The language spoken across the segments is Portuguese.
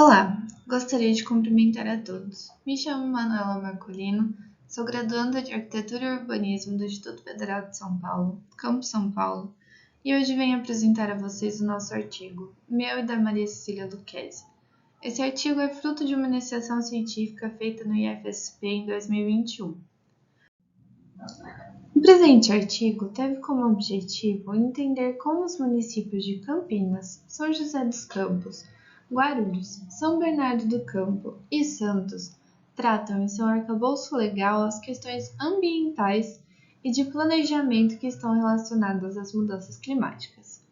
Olá, gostaria de cumprimentar a todos. Me chamo Manuela Marcolino, sou graduanda de Arquitetura e Urbanismo do Instituto Federal de São Paulo, Campus São Paulo, e hoje venho apresentar a vocês o nosso artigo, meu e da Maria Cecília Lucchesi. Esse artigo é fruto de uma iniciação científica feita no IFSP em 2021. O presente artigo teve como objetivo entender como os municípios de Campinas, São José dos Campos, Guarulhos, São Bernardo do Campo e Santos tratam em seu arcabouço legal as questões ambientais e de planejamento que estão relacionadas às mudanças climáticas.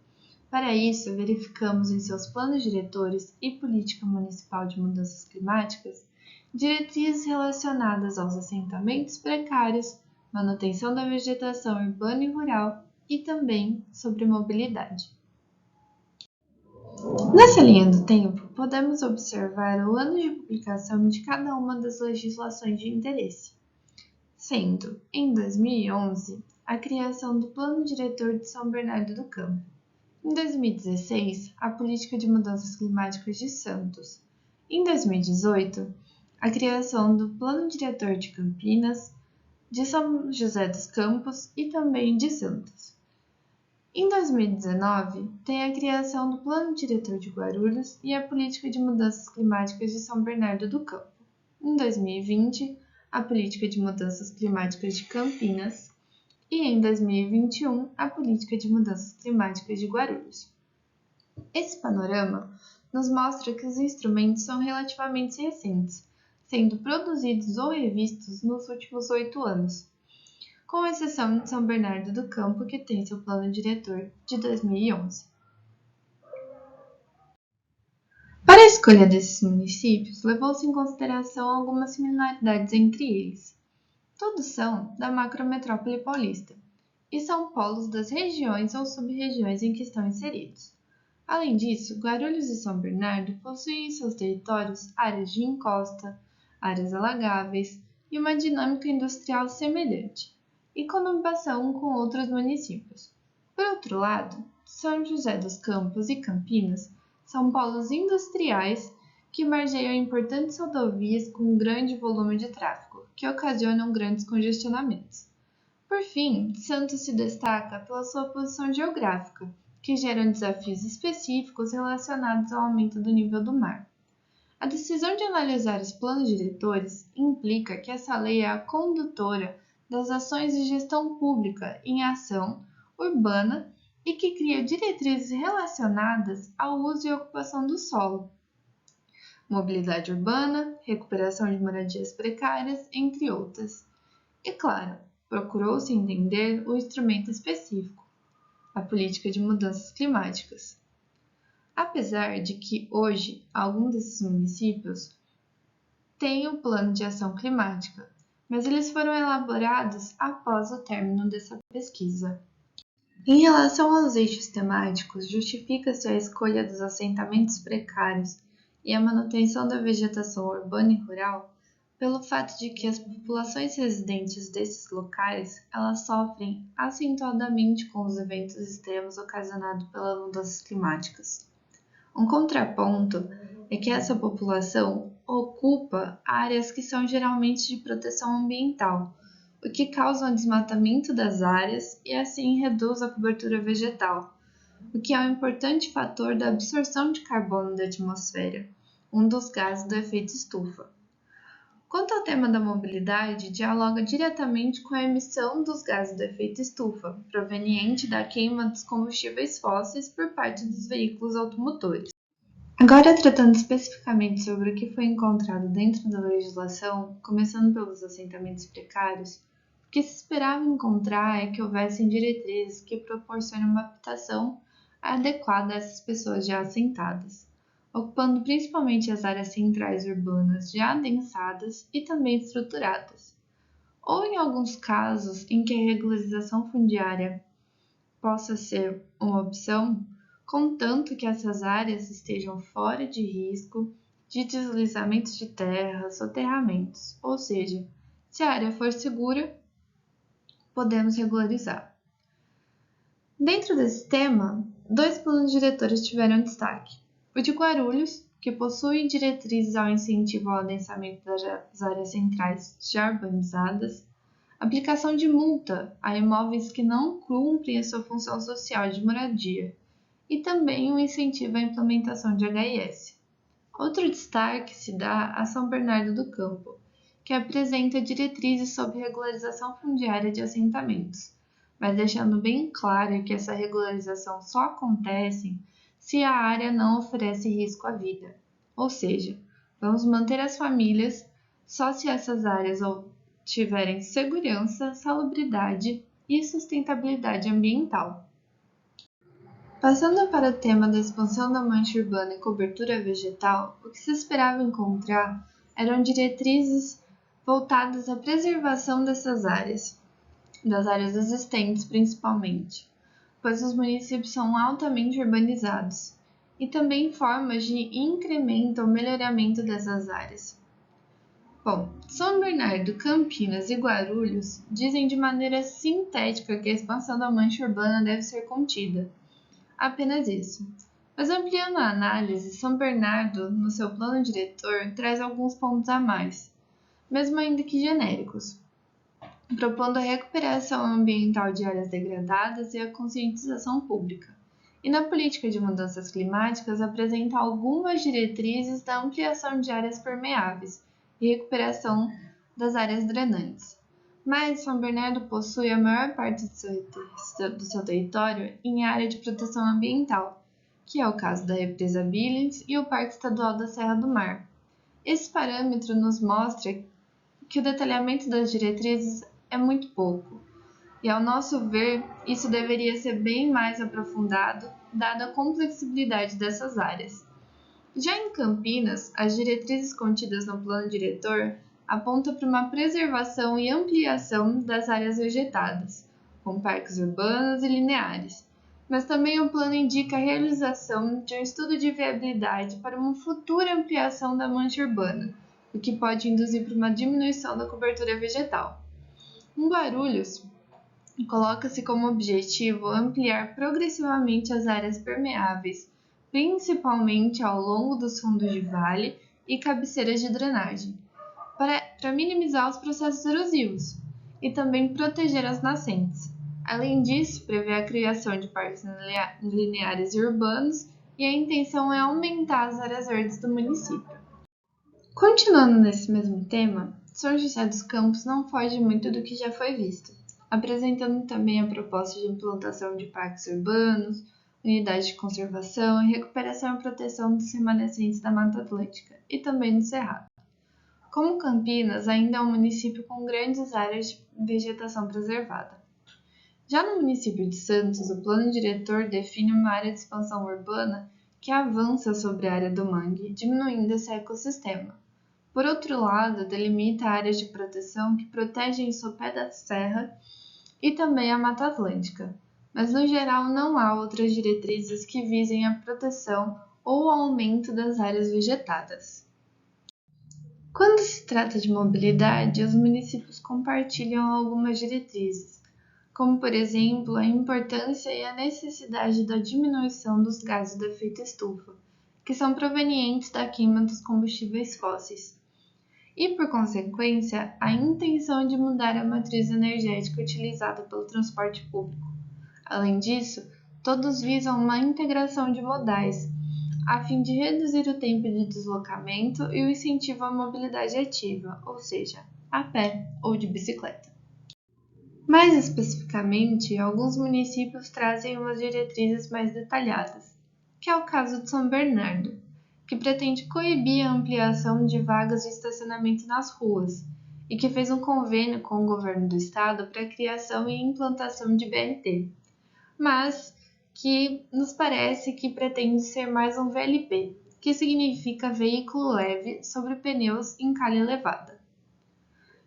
Para isso, verificamos em seus planos diretores e política municipal de mudanças climáticas diretrizes relacionadas aos assentamentos precários, manutenção da vegetação urbana e rural e também sobre mobilidade. Nessa linha do tempo, podemos observar o ano de publicação de cada uma das legislações de interesse, sendo, em 2011, a criação do Plano Diretor de São Bernardo do Campo, em 2016, a Política de Mudanças Climáticas de Santos, em 2018, a criação do Plano Diretor de Campinas, de São José dos Campos e também de Santos. Em 2019, tem a criação do Plano Diretor de Guarulhos e a Política de Mudanças Climáticas de São Bernardo do Campo. Em 2020, a Política de Mudanças Climáticas de Campinas e em 2021, a Política de Mudanças Climáticas de Guarulhos. Esse panorama nos mostra que os instrumentos são relativamente recentes, sendo produzidos ou revistos nos últimos 8 anos, com exceção de São Bernardo do Campo, que tem seu plano diretor de 2011. Para a escolha desses municípios, levou-se em consideração algumas similaridades entre eles. Todos são da macrometrópole paulista e são polos das regiões ou sub-regiões em que estão inseridos. Além disso, Guarulhos e São Bernardo possuem em seus territórios áreas de encosta, áreas alagáveis e uma dinâmica industrial semelhante, e conurbação com outros municípios. Por outro lado, São José dos Campos e Campinas são polos industriais que margeiam importantes rodovias com grande volume de tráfego, que ocasionam grandes congestionamentos. Por fim, Santos se destaca pela sua posição geográfica, que gera desafios específicos relacionados ao aumento do nível do mar. A decisão de analisar os planos diretores implica que essa lei é a condutora das ações de gestão pública em ação urbana e que cria diretrizes relacionadas ao uso e ocupação do solo, mobilidade urbana, recuperação de moradias precárias, entre outras. E claro, procurou-se entender o instrumento específico, a política de mudanças climáticas. Apesar de que hoje alguns desses municípios têm o plano de ação climática, mas eles foram elaborados após o término dessa pesquisa. Em relação aos eixos temáticos, justifica-se a escolha dos assentamentos precários e a manutenção da vegetação urbana e rural pelo fato de que as populações residentes desses locais elas sofrem acentuadamente com os eventos extremos ocasionados pelas mudanças climáticas. Um contraponto é que essa população ocupa áreas que são geralmente de proteção ambiental, o que causa o desmatamento das áreas e assim reduz a cobertura vegetal, o que é um importante fator da absorção de carbono da atmosfera, um dos gases do efeito estufa. Quanto ao tema da mobilidade, dialoga diretamente com a emissão dos gases do efeito estufa, proveniente da queima dos combustíveis fósseis por parte dos veículos automotores. Agora, tratando especificamente sobre o que foi encontrado dentro da legislação, começando pelos assentamentos precários, o que se esperava encontrar é que houvessem diretrizes que proporcionem uma habitação adequada a essas pessoas já assentadas, ocupando principalmente as áreas centrais urbanas já adensadas e também estruturadas, ou em alguns casos em que a regularização fundiária possa ser uma opção, contanto que essas áreas estejam fora de risco de deslizamentos de terra, soterramentos, ou seja, se a área for segura, podemos regularizar. Dentro desse tema, 2 planos diretores tiveram destaque. O de Guarulhos, que possui diretrizes ao incentivo ao adensamento das áreas centrais já urbanizadas, aplicação de multa a imóveis que não cumprem a sua função social de moradia e também um incentivo à implementação de HIS. Outro destaque se dá a São Bernardo do Campo, que apresenta diretrizes sobre regularização fundiária de assentamentos, mas deixando bem claro que essa regularização só acontece se a área não oferece risco à vida. Ou seja, vamos manter as famílias só se essas áreas tiverem segurança, salubridade e sustentabilidade ambiental. Passando para o tema da expansão da mancha urbana e cobertura vegetal, o que se esperava encontrar eram diretrizes voltadas à preservação dessas áreas, das áreas existentes principalmente, pois os municípios são altamente urbanizados, e também formas de incremento ou melhoramento dessas áreas. Bom, São Bernardo, Campinas e Guarulhos dizem de maneira sintética que a expansão da mancha urbana deve ser contida. Apenas isso. Mas ampliando a análise, São Bernardo, no seu plano diretor, traz alguns pontos a mais, mesmo ainda que genéricos, propondo a recuperação ambiental de áreas degradadas e a conscientização pública. E na política de mudanças climáticas apresenta algumas diretrizes da ampliação de áreas permeáveis e recuperação das áreas drenantes. Mas São Bernardo possui a maior parte do seu território em área de proteção ambiental, que é o caso da represa Billings e o Parque Estadual da Serra do Mar. Esse parâmetro nos mostra que o detalhamento das diretrizes é muito pouco, e ao nosso ver, isso deveria ser bem mais aprofundado, dada a complexibilidade dessas áreas. Já em Campinas, as diretrizes contidas no plano diretor apontam para uma preservação e ampliação das áreas vegetadas, com parques urbanos e lineares, mas também o plano indica a realização de um estudo de viabilidade para uma futura ampliação da mancha urbana, o que pode induzir para uma diminuição da cobertura vegetal. Em Guarulhos, coloca-se como objetivo ampliar progressivamente as áreas permeáveis, principalmente ao longo dos fundos de vale e cabeceiras de drenagem, para minimizar os processos erosivos e também proteger as nascentes. Além disso, prevê a criação de parques lineares e urbanos e a intenção é aumentar as áreas verdes do município. Continuando nesse mesmo tema, São José dos Campos não foge muito do que já foi visto, apresentando também a proposta de implantação de parques urbanos, unidades de conservação e recuperação e proteção dos remanescentes da Mata Atlântica e também do Cerrado. Como Campinas, ainda é um município com grandes áreas de vegetação preservada. Já no município de Santos, o plano diretor define uma área de expansão urbana que avança sobre a área do mangue, diminuindo esse ecossistema. Por outro lado, delimita áreas de proteção que protegem o sopé da serra e também a Mata Atlântica, mas no geral não há outras diretrizes que visem a proteção ou o aumento das áreas vegetadas. Quando se trata de mobilidade, os municípios compartilham algumas diretrizes, como, por exemplo, a importância e a necessidade da diminuição dos gases do efeito estufa, que são provenientes da queima dos combustíveis fósseis, e, por consequência, a intenção de mudar a matriz energética utilizada pelo transporte público. Além disso, todos visam uma integração de modais, a fim de reduzir o tempo de deslocamento e o incentivo à mobilidade ativa, ou seja, a pé ou de bicicleta. Mais especificamente, alguns municípios trazem umas diretrizes mais detalhadas, que é o caso de São Bernardo, que pretende coibir a ampliação de vagas de estacionamento nas ruas e que fez um convênio com o governo do estado para a criação e implantação de BRT, mas que nos parece que pretende ser mais um VLP, que significa veículo leve sobre pneus em calha elevada.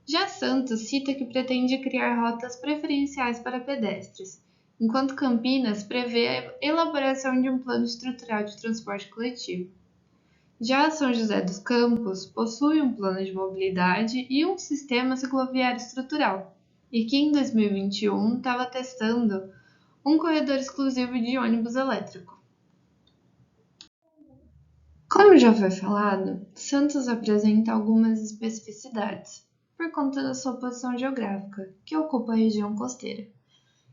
Já Santos cita que pretende criar rotas preferenciais para pedestres, enquanto Campinas prevê a elaboração de um plano estrutural de transporte coletivo. Já São José dos Campos possui um plano de mobilidade e um sistema cicloviário estrutural, e que em 2021 estava testando um corredor exclusivo de ônibus elétrico. Como já foi falado, Santos apresenta algumas especificidades por conta da sua posição geográfica, que ocupa a região costeira.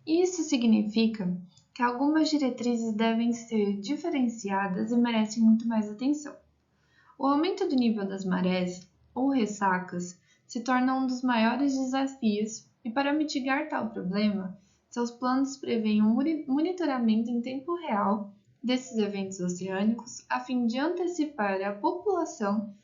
E isso significa que algumas diretrizes devem ser diferenciadas e merecem muito mais atenção. O aumento do nível das marés, ou ressacas, se torna um dos maiores desafios e, para mitigar tal problema, seus planos prevêem um monitoramento em tempo real desses eventos oceânicos a fim de antecipar a população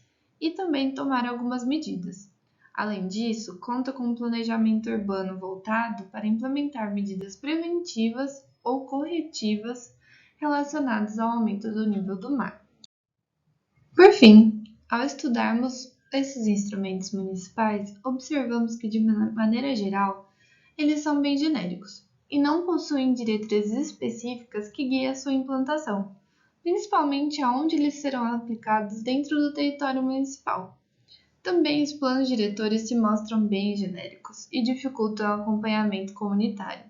e também tomar algumas medidas. Além disso, conta com um planejamento urbano voltado para implementar medidas preventivas ou corretivas relacionadas ao aumento do nível do mar. Por fim, ao estudarmos esses instrumentos municipais, observamos que, de maneira geral, eles são bem genéricos e não possuem diretrizes específicas que guiem a sua implantação, principalmente aonde eles serão aplicados dentro do território municipal. Também os planos diretores se mostram bem genéricos e dificultam o acompanhamento comunitário.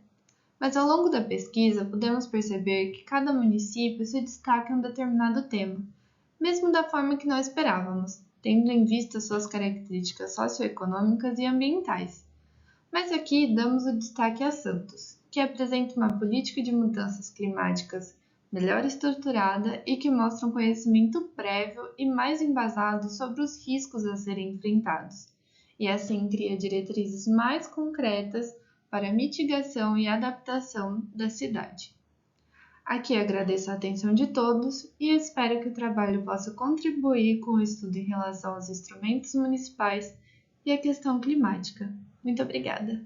Mas ao longo da pesquisa, podemos perceber que cada município se destaca em um determinado tema, mesmo da forma que não esperávamos, tendo em vista suas características socioeconômicas e ambientais. Mas aqui damos o destaque a Santos, que apresenta uma política de mudanças climáticas melhor estruturada e que mostra um conhecimento prévio e mais embasado sobre os riscos a serem enfrentados, e assim cria diretrizes mais concretas para a mitigação e adaptação da cidade. Aqui agradeço a atenção de todos e espero que o trabalho possa contribuir com o estudo em relação aos instrumentos municipais e a questão climática. Muito obrigada!